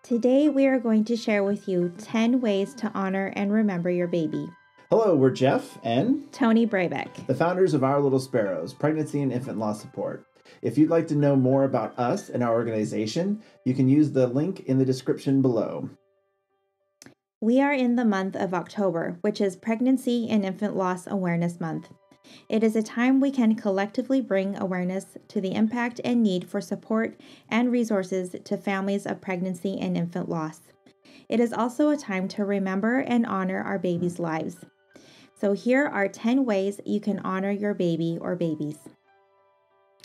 Today we are going to share with you 10 ways to honor and remember your baby. Hello, we're Jeff and Tony Brabeck, the founders of Our Little Sparrows, Pregnancy and Infant Loss Support. If you'd like to know more about us and our organization, you can use the link in the description below. We are in the month of October, which is Pregnancy and Infant Loss Awareness Month. It is a time we can collectively bring awareness to the impact and need for support and resources to families of pregnancy and infant loss. It is also a time to remember and honor our babies' lives. So here are 10 ways you can honor your baby or babies.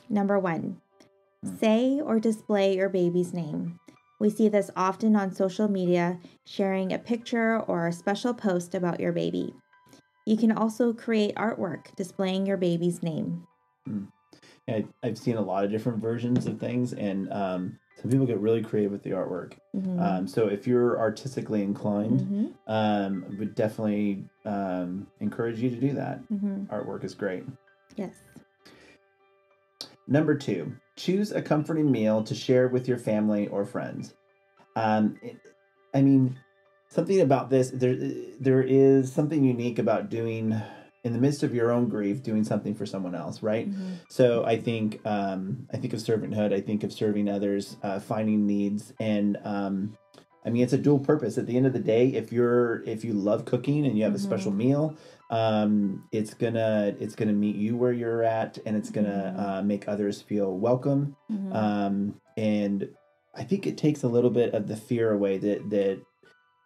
Number 1, say or display your baby's name. We see this often on social media, sharing a picture or a special post about your baby. You can also create artwork displaying your baby's name. I've seen a lot of different versions of things, and some people get really creative with the artwork. So if you're artistically inclined, I would definitely encourage you to do that. Artwork is great. Yes. Number 2, choose a comforting meal to share with your family or friends. Something about this, there is something unique about doing, in the midst of your own grief, doing something for someone else, right? So I think of servanthood. I think of serving others, finding needs, and it's a dual purpose. At the end of the day, if you love cooking and you have a special meal, it's gonna meet you where you're at, and it's gonna make others feel welcome. And I think it takes a little bit of the fear away that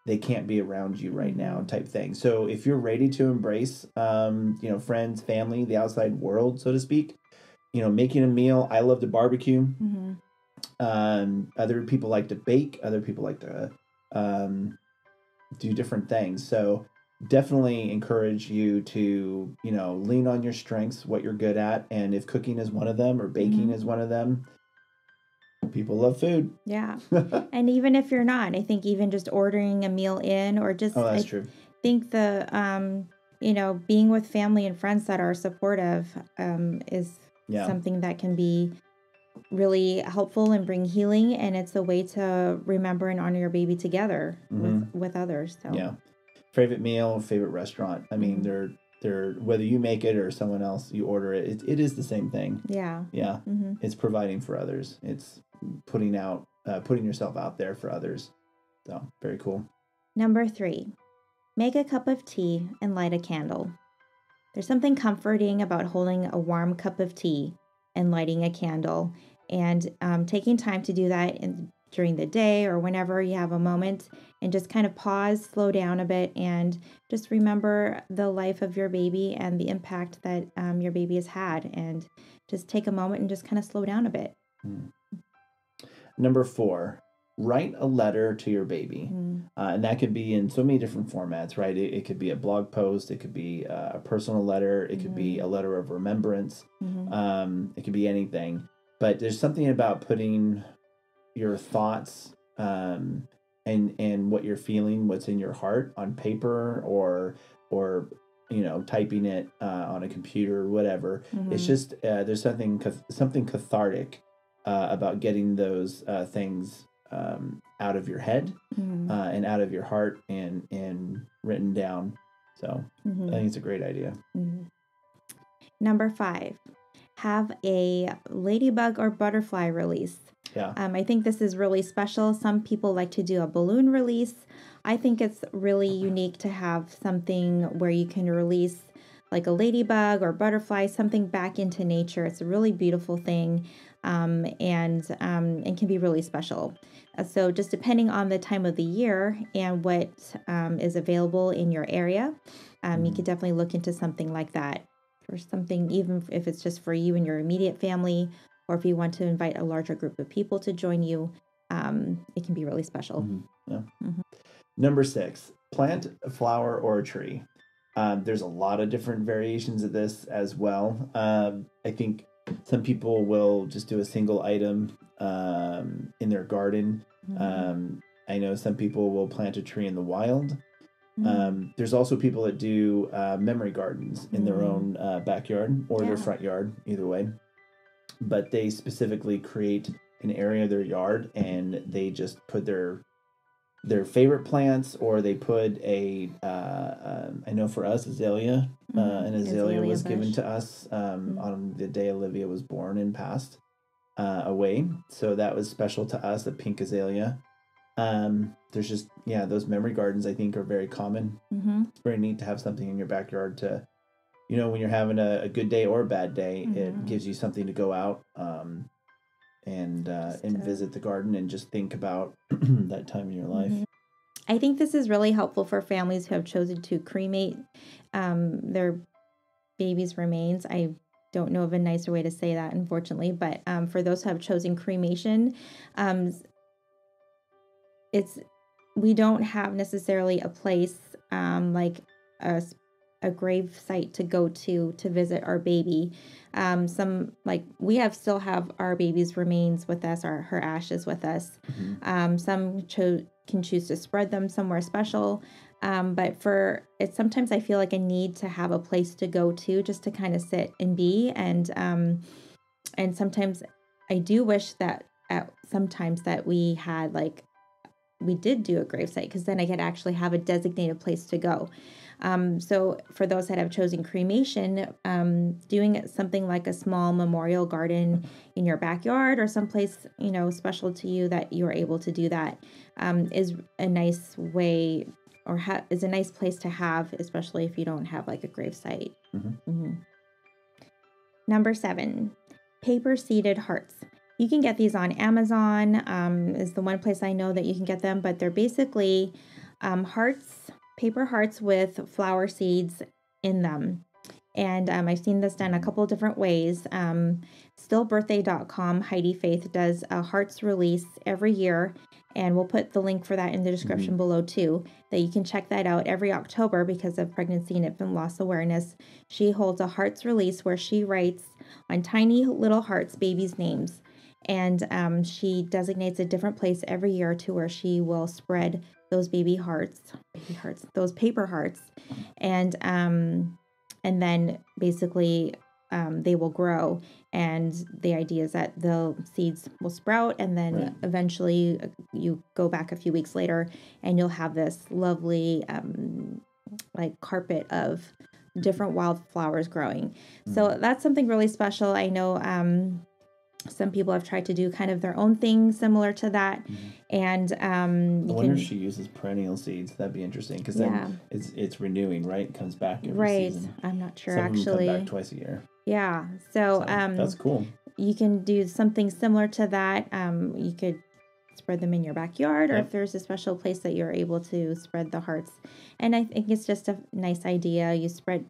they can't be around you right now type thing. So if you're ready to embrace, friends, family, the outside world, so to speak, making a meal. I love to barbecue. Other people like to bake. Other people like to do different things. So definitely encourage you to, lean on your strengths, what you're good at. And if cooking is one of them or baking is one of them, people love food. Yeah. And even if you're not, I think even just ordering a meal in, or just, that's true. I think being with family and friends that are supportive is something that can be really helpful and bring healing. And it's a way to remember and honor your baby together with others. So favorite meal, favorite restaurant. I mean, they're whether you make it or someone else, you order it, it is the same thing. Yeah. It's providing for others. It's putting yourself out there for others. So very cool. Number 3, make a cup of tea and light a candle. There's something comforting about holding a warm cup of tea and lighting a candle, and taking time to do that during the day or whenever you have a moment, and just kind of pause, slow down a bit, and just remember the life of your baby and the impact that your baby has had, and just take a moment and just kind of slow down a bit. Number 4, write a letter to your baby. And that could be in so many different formats, right? It could be a blog post. It could be a personal letter. It could be a letter of remembrance. It could be anything. But there's something about putting your thoughts and what you're feeling, what's in your heart, on paper or typing it on a computer or whatever. It's just there's something cathartic about getting those things out of your head and out of your heart and written down. So I think it's a great idea. Number 5, have a ladybug or butterfly release. I think this is really special. Some people like to do a balloon release. I think it's really unique to have something where you can release like a ladybug or butterfly, something back into nature. It's a really beautiful thing, and can be really special. So just depending on the time of the year and what is available in your area, you could definitely look into something like that, or something, even if it's just for you and your immediate family, or if you want to invite a larger group of people to join you, it can be really special. Number 6, plant a flower or a tree. There's a lot of different variations of this as well. I think some people will just do a single item in their garden. I know some people will plant a tree in the wild. There's also people that do memory gardens in their own backyard or their front yard, either way. But they specifically create an area of their yard, and they just put their their favorite plants, or they put a I know for us azalea, an azalea was bush. Given to us on the day Olivia was born and passed away, so that was special to us, a pink azalea. There's just those memory gardens I think are very common. It's very neat to have something in your backyard to, when you're having a good day or a bad day, it gives you something to go out and visit the garden and just think about that time in your life. I think this is really helpful for families who have chosen to cremate their baby's remains. I don't know of a nicer way to say that, unfortunately, but for those who have chosen cremation, we don't have necessarily a place like a grave site to go to visit our baby. We still have our baby's remains with us, her ashes with us. Some can choose to spread them somewhere special. But sometimes I feel like a need to have a place to go to just to kind of sit and be. And sometimes I do wish that sometimes that we did do a gravesite, because then I could actually have a designated place to go. So for those that have chosen cremation, doing something like a small memorial garden in your backyard or someplace, special to you that you're able to do that, is a nice way is a nice place to have, especially if you don't have like a gravesite. Number 7, paper seeded hearts. You can get these on Amazon, is the one place I know that you can get them, but they're basically paper hearts with flower seeds in them. And I've seen this done a couple of different ways. Stillbirthday.com, Heidi Faith does a hearts release every year, and we'll put the link for that in the description below too, that you can check that out every October because of Pregnancy and Infant Loss Awareness. She holds a hearts release where she writes on tiny little hearts babies' names. And she designates a different place every year to where she will spread those those paper hearts. And then basically they will grow. And the idea is that the seeds will sprout, and then eventually you go back a few weeks later and you'll have this lovely carpet of different wildflowers growing. So that's something really special. I know some people have tried to do kind of their own thing similar to that. And I wonder if she uses perennial seeds. That'd be interesting, because then it's renewing, right? It comes back every season. I'm not sure. Some actually of them come back twice a year. Yeah. So that's cool. You can do something similar to that. You could spread them in your backyard, or if there's a special place that you're able to spread the hearts. And I think it's just a nice idea. You spread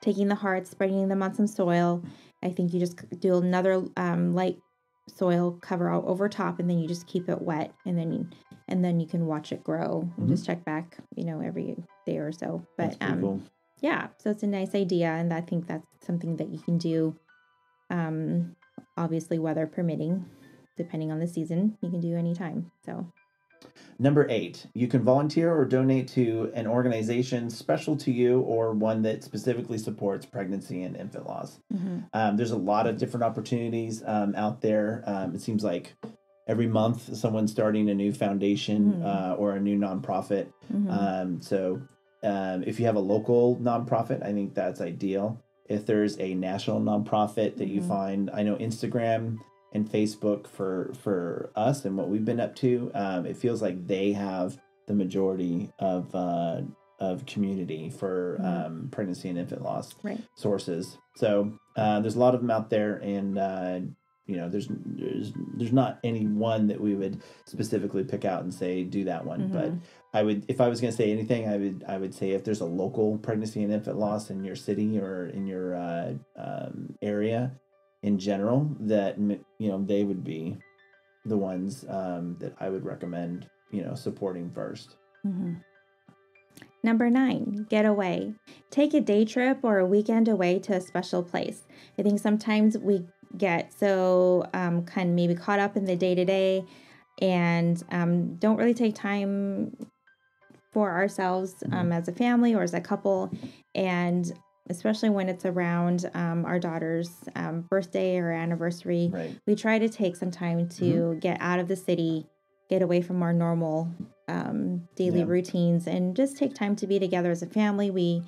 taking the hearts, spreading them on some soil. I think you just do another light soil cover out over top, and then you just keep it wet, and then you can watch it grow and just check back, every day or so. But cool. So it's a nice idea, and I think that's something that you can do. Obviously, weather permitting, depending on the season, you can do anytime. So. Number 8, you can volunteer or donate to an organization special to you, or one that specifically supports pregnancy and infant loss. There's a lot of different opportunities out there. It seems like every month someone's starting a new foundation or a new nonprofit. So if you have a local nonprofit, I think that's ideal. If there's a national nonprofit that you find, I know Instagram and Facebook for us and what we've been up to, it feels like they have the majority of community for pregnancy and infant loss sources. So there's a lot of them out there, and there's not any one that we would specifically pick out and say do that one. But if I was going to say anything, I would say if there's a local pregnancy and infant loss in your city or in your area in general, that they would be the ones that I would recommend supporting first. Number 9, get away. Take a day trip or a weekend away to a special place. I think sometimes we get so kind of maybe caught up in the day-to-day and don't really take time for ourselves as a family or as a couple, and especially when it's around our daughter's birthday or anniversary, we try to take some time to get out of the city get away from our normal daily routines and just take time to be together as a family. We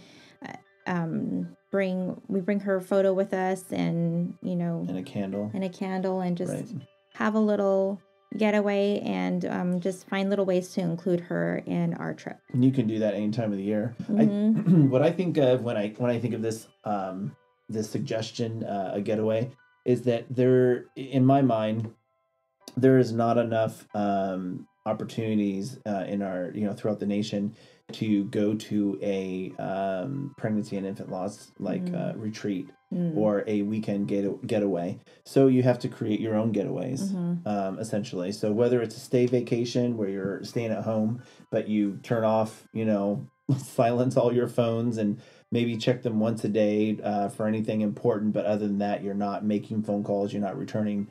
bring her photo with us, and and a candle and just have a little getaway, and just find little ways to include her in our trip. And you can do that any time of the year. What I think of when I think of this this suggestion, a getaway, is that there, in my mind, there is not enough opportunities in our throughout the nation to go to a pregnancy and infant loss retreat or a weekend getaway. So you have to create your own getaways, essentially. So whether it's a stay vacation where you're staying at home, but you turn off, silence all your phones and maybe check them once a day for anything important. But other than that, you're not making phone calls, you're not returning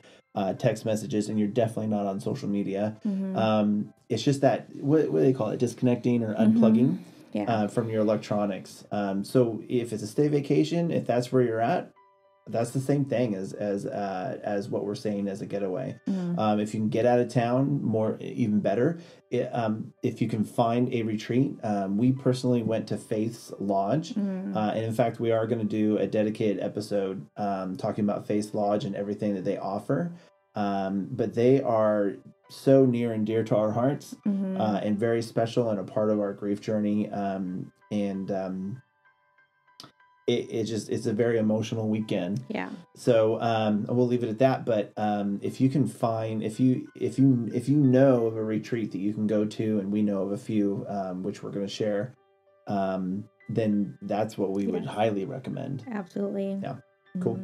text messages, and you're definitely not on social media. It's just that, what do they call it? Disconnecting or unplugging from your electronics. So if it's a stay vacation, if that's where you're at, that's the same thing as what we're saying as a getaway. If you can get out of town, even better. If you can find a retreat, we personally went to Faith's Lodge, and in fact, we are going to do a dedicated episode talking about Faith's Lodge and everything that they offer. But they are so near and dear to our hearts, and very special and a part of our grief journey. It's a very emotional weekend. Yeah. So we'll leave it at that. But if you can find, if you know of a retreat that you can go to, and we know of a few, which we're going to share, then that's what we would highly recommend. Absolutely. Yeah. Cool.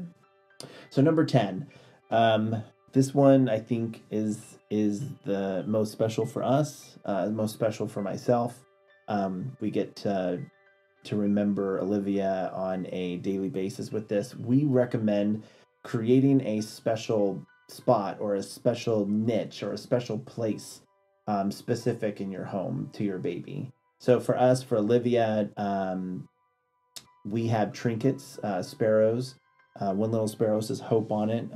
So number 10, this one I think is the most special for us, most special for myself. We get to remember Olivia on a daily basis with this. We recommend creating a special spot or a special niche or a special place specific in your home to your baby. So for us, for Olivia, we have trinkets, sparrows. One little sparrow says hope on it.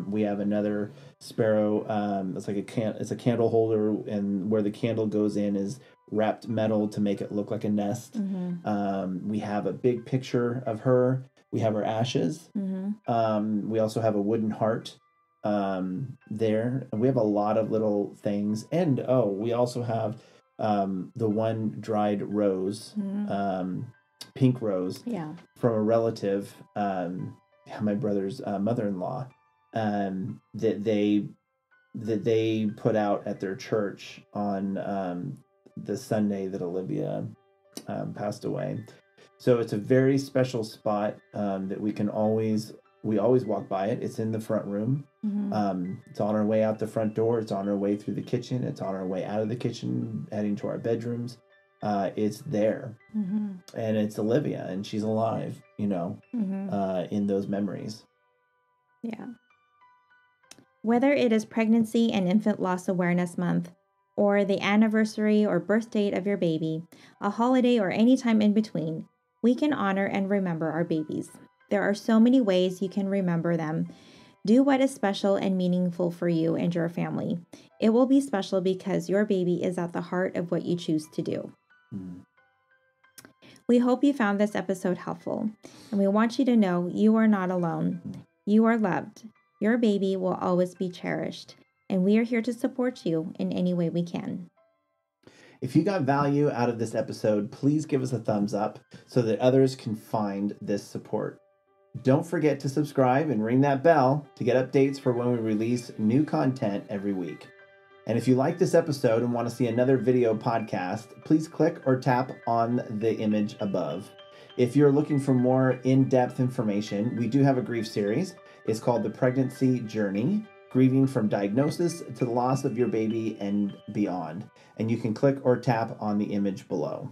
We have another sparrow. It's like it's a candle holder, and where the candle goes in is wrapped metal to make it look like a nest. We have a big picture of her. We have her ashes. We also have a wooden heart there. And we have a lot of little things. And we also have the one dried rose, pink rose, from a relative, my brother's mother-in-law, that they put out at their church on the Sunday that Olivia passed away. So it's a very special spot that we always walk by it. It's in the front room. It's on our way out the front door. It's on our way through the kitchen. It's on our way out of the kitchen, heading to our bedrooms. It's there. And it's Olivia, and she's alive, in those memories. Yeah. Whether it is Pregnancy and Infant Loss Awareness Month, or the anniversary or birth date of your baby, a holiday, or any time in between, we can honor and remember our babies. There are so many ways you can remember them. Do what is special and meaningful for you and your family. It will be special because your baby is at the heart of what you choose to do. We hope you found this episode helpful, and we want you to know you are not alone. You are loved. Your baby will always be cherished, and we are here to support you in any way we can. If you got value out of this episode, please give us a thumbs up so that others can find this support. Don't forget to subscribe and ring that bell to get updates for when we release new content every week. And if you like this episode and want to see another video podcast, please click or tap on the image above. If you're looking for more in-depth information, we do have a grief series. It's called The Pregnancy Journey, grieving from diagnosis to the loss of your baby and beyond. And you can click or tap on the image below.